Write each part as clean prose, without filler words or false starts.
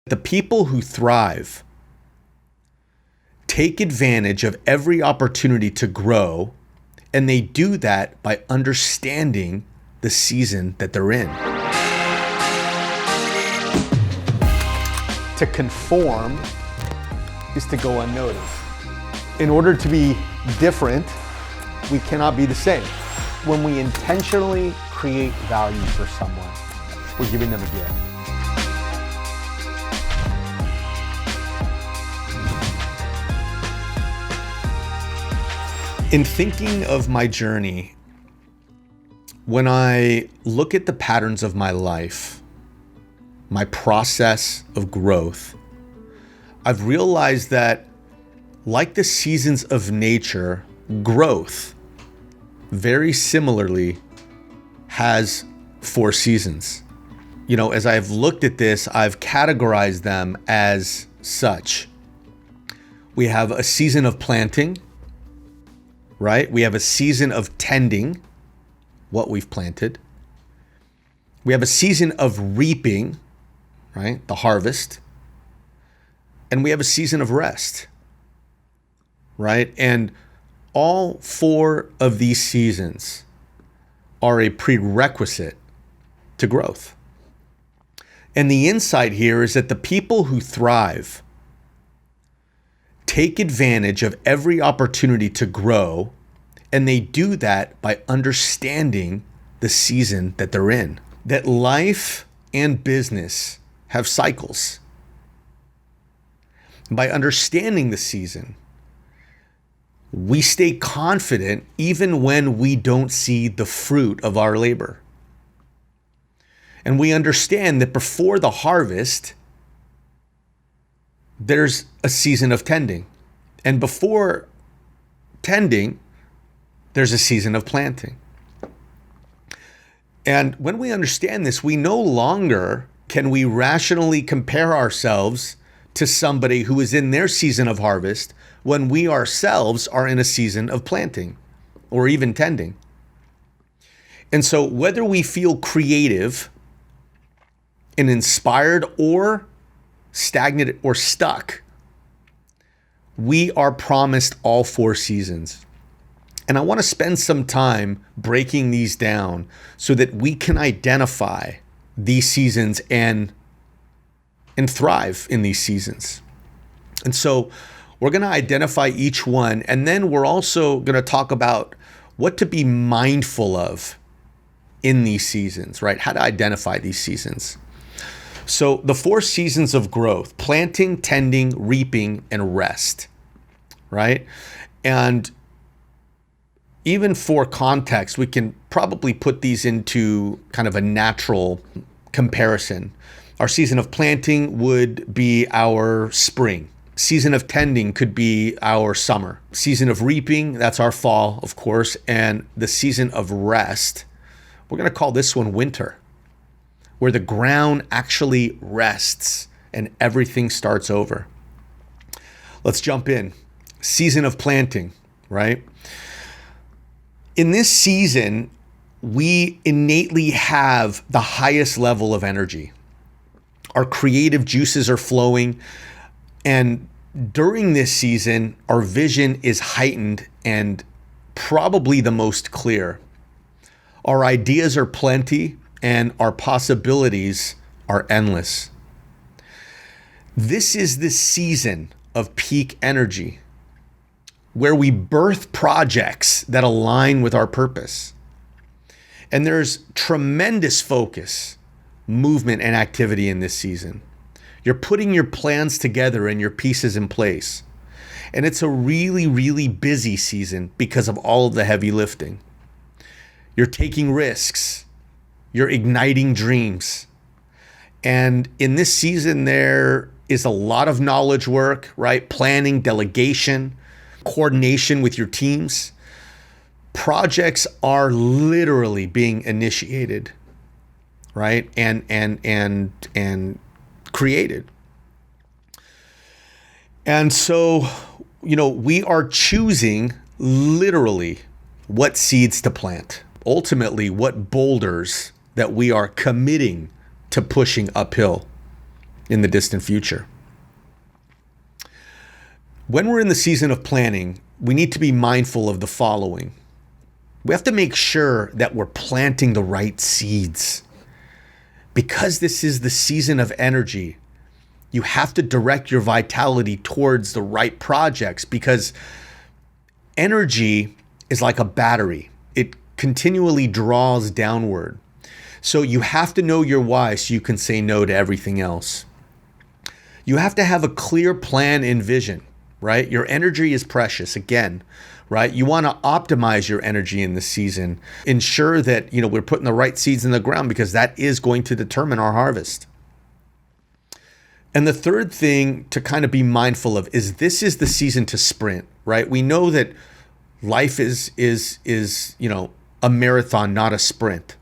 The people who thrive take advantage of every opportunity to grow, and they do that by understanding the season that they're in. To conform is to go unnoticed. In order to be different, we cannot be the same. When we intentionally create value for someone, we're giving them a gift. In thinking of my journey, when I look at the patterns of my life, my process of growth, I've realized that, like the seasons of nature, growth very similarly has 4 seasons. You know, as I've looked at this, I've categorized them as such. We have a season of planting, right? We have a season of tending what we've planted. We have a season of reaping, right? The harvest. And we have a season of rest, right? And all 4 of these seasons are a prerequisite to growth. And the insight here is that the people who thrive take advantage of every opportunity to grow, and they do that by understanding the season that they're in. That life and business have cycles. By understanding the season, we stay confident even when we don't see the fruit of our labor. And we understand that before the harvest, there's a season of tending. And before tending, there's a season of planting. And when we understand this, we no longer can we rationally compare ourselves to somebody who is in their season of harvest when we ourselves are in a season of planting or even tending. And so whether we feel creative and inspired or stagnant or stuck, we are promised all 4 seasons. And I want to spend some time breaking these down so that we can identify these seasons and thrive in these seasons. And so we're going to identify each one, and then we're also going to talk about what to be mindful of in these seasons, right? How to identify these seasons. So the 4 seasons of growth: planting, tending, reaping, and rest, right? And even for context, we can probably put these into kind of a natural comparison. Our season of planting would be our spring. Season of tending could be our summer. Season of reaping, that's our fall, of course. And the season of rest, we're going to call this one winter, where the ground actually rests and everything starts over. Let's jump in. Season of planting, right? In this season, we innately have the highest level of energy. Our creative juices are flowing, and during this season, our vision is heightened and probably the most clear. Our ideas are plenty, and our possibilities are endless. This is the season of peak energy, where we birth projects that align with our purpose. And there's tremendous focus, movement, and activity in this season. You're putting your plans together and your pieces in place. And it's a really, really busy season because of all of the heavy lifting. You're taking risks. You're igniting dreams. And in this season, there is a lot of knowledge work, right? Planning, delegation, coordination with your teams. Projects are literally being initiated, right? And created. And so, we are choosing literally what seeds to plant. Ultimately, what boulders that we are committing to pushing uphill. in the distant future. When we're in the season of planting, we need to be mindful of the following. We have to make sure that we're planting the right seeds. Because this is the season of energy, you have to direct your vitality towards the right projects, because energy is like a battery. It continually draws downward. So you have to know your why so you can say no to everything else. You have to have a clear plan and vision, right? Your energy is precious, again, right? You want to optimize your energy in this season. Ensure that, we're putting the right seeds in the ground, because that is going to determine our harvest. And the third thing to kind of be mindful of is this is the season to sprint, right? We know that life is a marathon, not a sprint.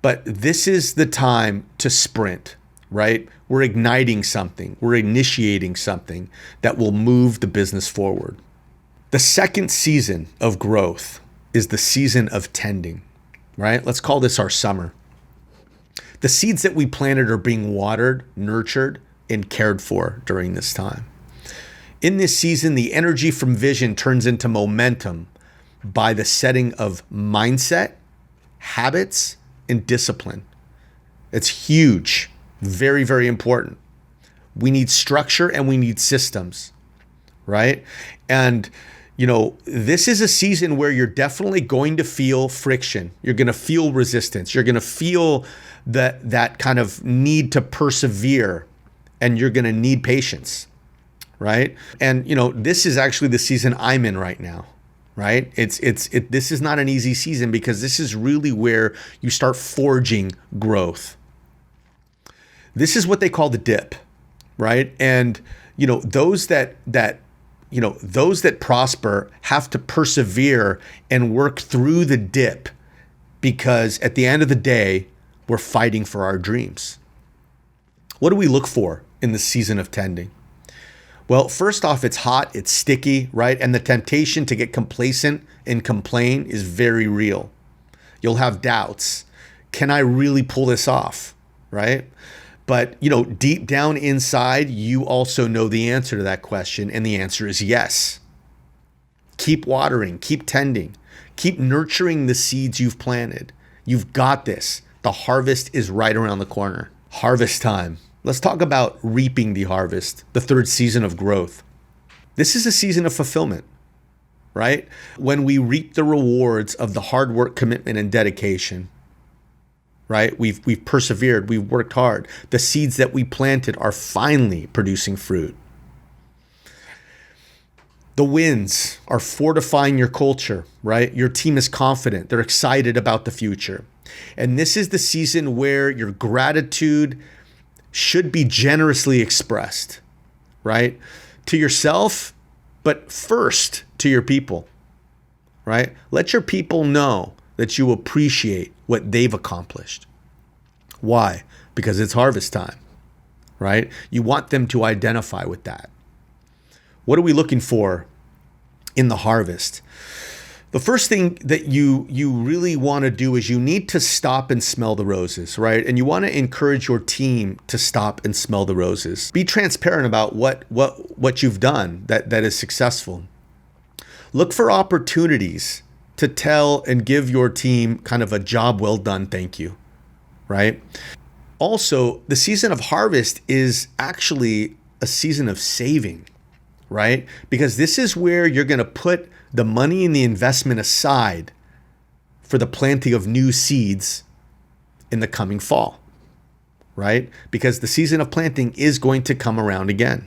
But this is the time to sprint, right? We're igniting something. We're initiating something that will move the business forward. The second season of growth is the season of tending, right? Let's call this our summer. The seeds that we planted are being watered, nurtured, and cared for during this time. In this season, the energy from vision turns into momentum by the setting of mindset, habits, and discipline. It's huge, very, very important. We need structure and we need systems, right? And this is a season where you're definitely going to feel friction. You're going to feel resistance. You're going to feel that kind of need to persevere, and you're going to need patience, right? And this is actually the season I'm in right now, right? This is not an easy season, because this is really where you start forging growth. This is what they call the dip, right? And those that prosper have to persevere and work through the dip, because at the end of the day, we're fighting for our dreams. What do we look for in the season of tending? Well, first off, it's hot, it's sticky, right? And the temptation to get complacent and complain is very real. You'll have doubts. Can I really pull this off, right? But, deep down inside, you also know the answer to that question, and the answer is yes. Keep watering, keep tending, keep nurturing the seeds you've planted. You've got this. The harvest is right around the corner. Harvest time. Let's talk about reaping the harvest, the third season of growth. This is a season of fulfillment, right? When we reap the rewards of the hard work, commitment, and dedication, right? We've persevered, we've worked hard. The seeds that we planted are finally producing fruit. The wins are fortifying your culture, right? Your team is confident. They're excited about the future. And this is the season where your gratitude should be generously expressed, right? To yourself, but first to your people, right? Let your people know that you appreciate what they've accomplished. Why? Because it's harvest time, right? You want them to identify with that. What are we looking for in the harvest? The first thing that you really want to do is you need to stop and smell the roses, right? And you want to encourage your team to stop and smell the roses. Be transparent about what you've done that is successful. Look for opportunities to tell and give your team kind of a job well done, thank you, right? Also, the season of harvest is actually a season of saving, right? Because this is where you're going to put the money and the investment aside for the planting of new seeds in the coming fall, right? Because the season of planting is going to come around again.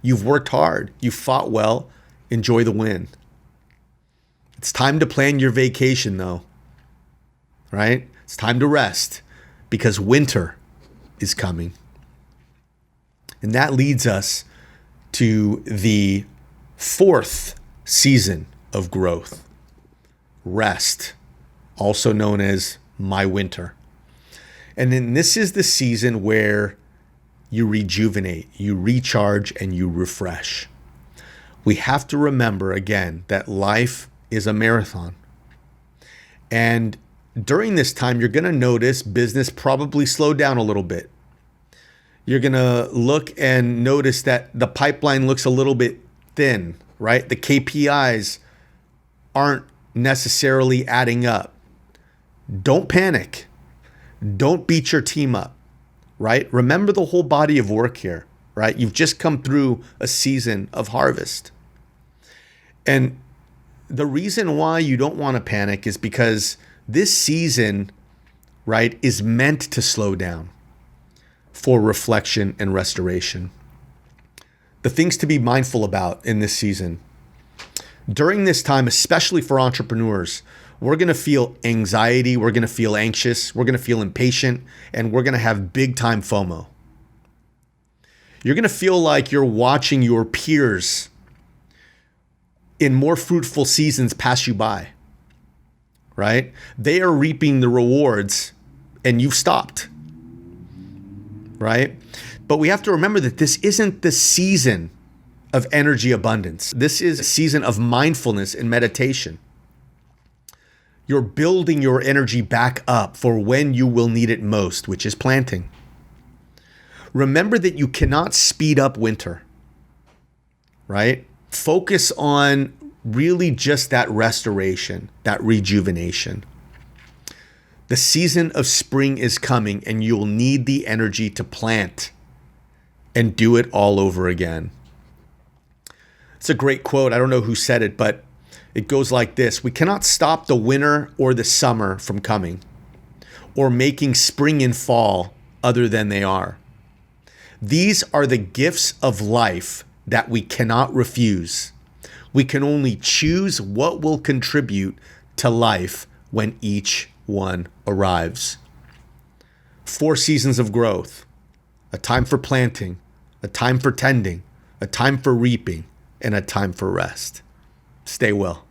You've worked hard, you've fought well, enjoy the win. It's time to plan your vacation though, right? It's time to rest because winter is coming. And that leads us to the fourth season of growth, rest, also known as my winter. And then this is the season where you rejuvenate, you recharge, and you refresh. We have to remember again that life is a marathon. And during this time, you're going to notice business probably slow down a little bit. You're going to look and notice that the pipeline looks a little bit thin, right? The KPIs aren't necessarily adding up. Don't panic. Don't beat your team up, right? Remember the whole body of work here, right? You've just come through a season of harvest. And the reason why you don't want to panic is because this season, right, is meant to slow down for reflection and restoration. The things to be mindful about in this season. During this time, especially for entrepreneurs, we're going to feel anxiety, we're going to feel anxious, we're going to feel impatient, and we're going to have big time FOMO. You're going to feel like you're watching your peers in more fruitful seasons pass you by, right? They are reaping the rewards and you've stopped, right? But we have to remember that this isn't the season of energy abundance. This is a season of mindfulness and meditation. You're building your energy back up for when you will need it most, which is planting. Remember that you cannot speed up winter, right? Focus on really just that restoration, that rejuvenation. The season of spring is coming and you'll need the energy to plant and do it all over again. It's a great quote. I don't know who said it, but it goes like this. We cannot stop the winter or the summer from coming or making spring and fall other than they are. These are the gifts of life that we cannot refuse. We can only choose what will contribute to life when each one arrives. 4 seasons of growth, a time for planting, a time for tending, a time for reaping, and a time for rest. Stay well.